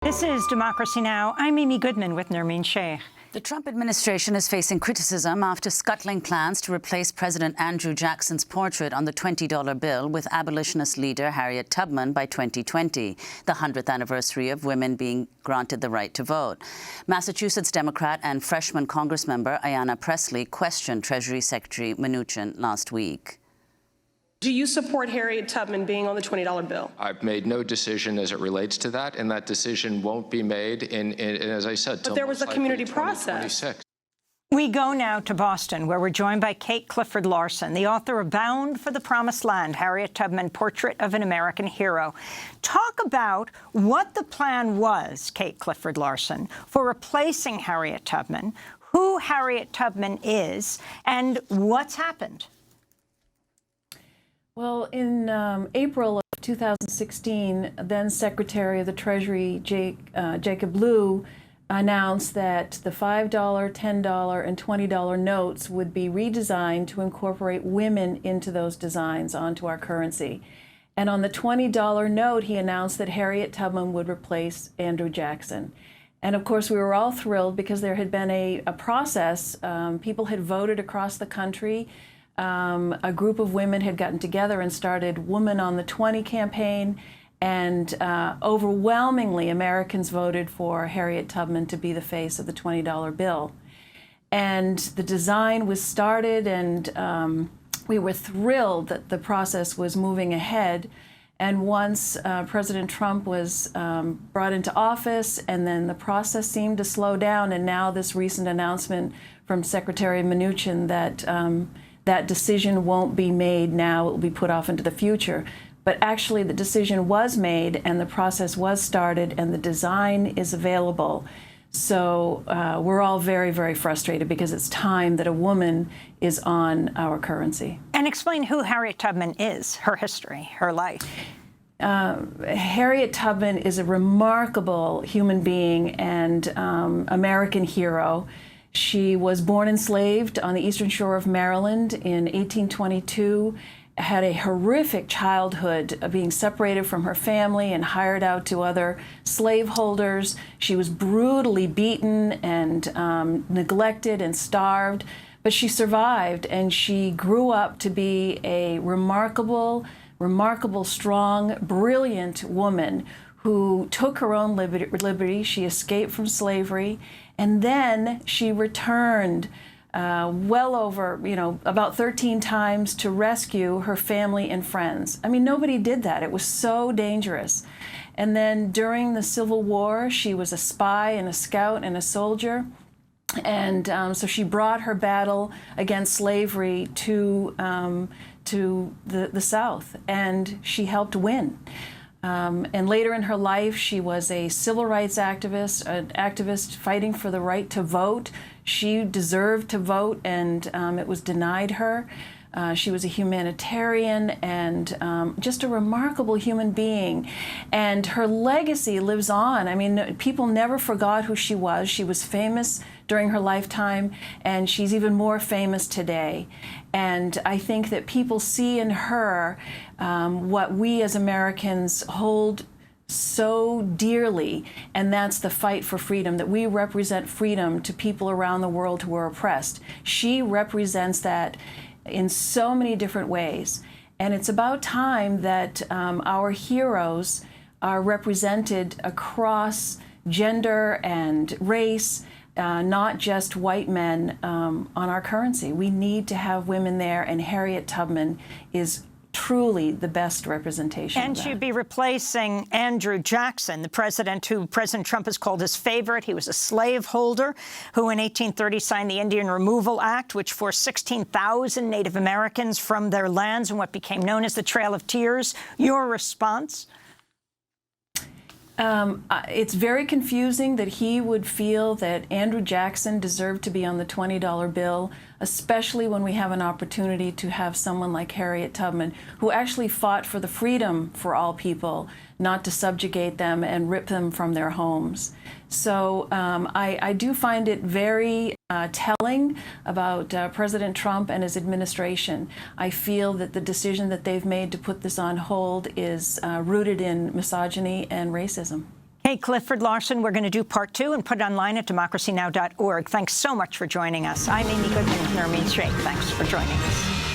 This is Democracy Now! I'm Amy Goodman with Nermeen Sheikh. The Trump administration is facing criticism after scuttling plans to replace President Andrew Jackson's portrait on the $20 bill with abolitionist leader Harriet Tubman by 2020, the 100th anniversary of women being granted the right to vote. Massachusetts Democrat and freshman Congressmember Ayanna Pressley questioned Treasury Secretary Mnuchin last week. Do you support Harriet Tubman being on the $20 bill? I've made no decision as it relates to that, and that decision won't be made as I said, but there was a community process. We go now to Boston, where we're joined by Kate Clifford Larson, the author of Bound for the Promised Land, Harriet Tubman, Portrait of an American Hero. Talk about what the plan was, Kate Clifford Larson, for replacing Harriet Tubman, who Harriet Tubman is, and what's happened. Well, in April of 2016, then Secretary of the Treasury Jacob Lew announced that the $5, $10, and $20 notes would be redesigned to incorporate women into those designs onto our currency. And on the $20 note, he announced that Harriet Tubman would replace Andrew Jackson. And of course, we were all thrilled because there had been a process. People had voted across the country. A group of women had gotten together and started Woman on the 20 campaign, and overwhelmingly Americans voted for Harriet Tubman to be the face of the $20 bill. And the design was started, and we were thrilled that the process was moving ahead. And once President Trump was brought into office, and then the process seemed to slow down, and now this recent announcement from Secretary Mnuchin that that decision won't be made now, it will be put off into the future. But actually the decision was made and the process was started and the design is available. So we're all very, very frustrated because it's time that a woman is on our currency. And explain who Harriet Tubman is, her history, her life. Harriet Tubman is a remarkable human being and American hero. She was born enslaved on the eastern shore of Maryland in 1822, had a horrific childhood, being separated from her family and hired out to other slaveholders. She was brutally beaten and neglected and starved, but she survived, and she grew up to be a remarkable, strong, brilliant woman who took her own liberty. She escaped from slavery, and then she returned well over, about 13 times to rescue her family and friends. I mean, nobody did that. It was so dangerous. And then during the Civil War, she was a spy and a scout and a soldier. And so she brought her battle against slavery to the South, and she helped win. And later in her life, she was a civil rights activist, an activist fighting for the right to vote. She deserved to vote, and it was denied her. She was a humanitarian and just a remarkable human being. And her legacy lives on. I mean, people never forgot who she was. She was famous during her lifetime, and she's even more famous today. And I think that people see in her what we as Americans hold so dearly, and that's the fight for freedom, that we represent freedom to people around the world who are oppressed. She represents that in so many different ways. And it's about time that our heroes are represented across gender and race, not just white men on our currency. We need to have women there, and Harriet Tubman is truly the best representation. And she'd be replacing Andrew Jackson, the president who President Trump has called his favorite. He was a slaveholder who in 1830 signed the Indian Removal Act, which forced 16,000 Native Americans from their lands in what became known as the Trail of Tears. Your response? It's very confusing that he would feel that Andrew Jackson deserved to be on the $20 bill, especially when we have an opportunity to have someone like Harriet Tubman, who actually fought for the freedom for all people, not to subjugate them and rip them from their homes. So I do find it very telling about President Trump and his administration. I feel that the decision that they've made to put this on hold is rooted in misogyny and racism. Kate Clifford Larson, we're going to do part 2 and put it online at democracynow.org. Thanks so much for joining us. I'm Amy Goodman. Nermeen Sheikh. Thanks for joining us.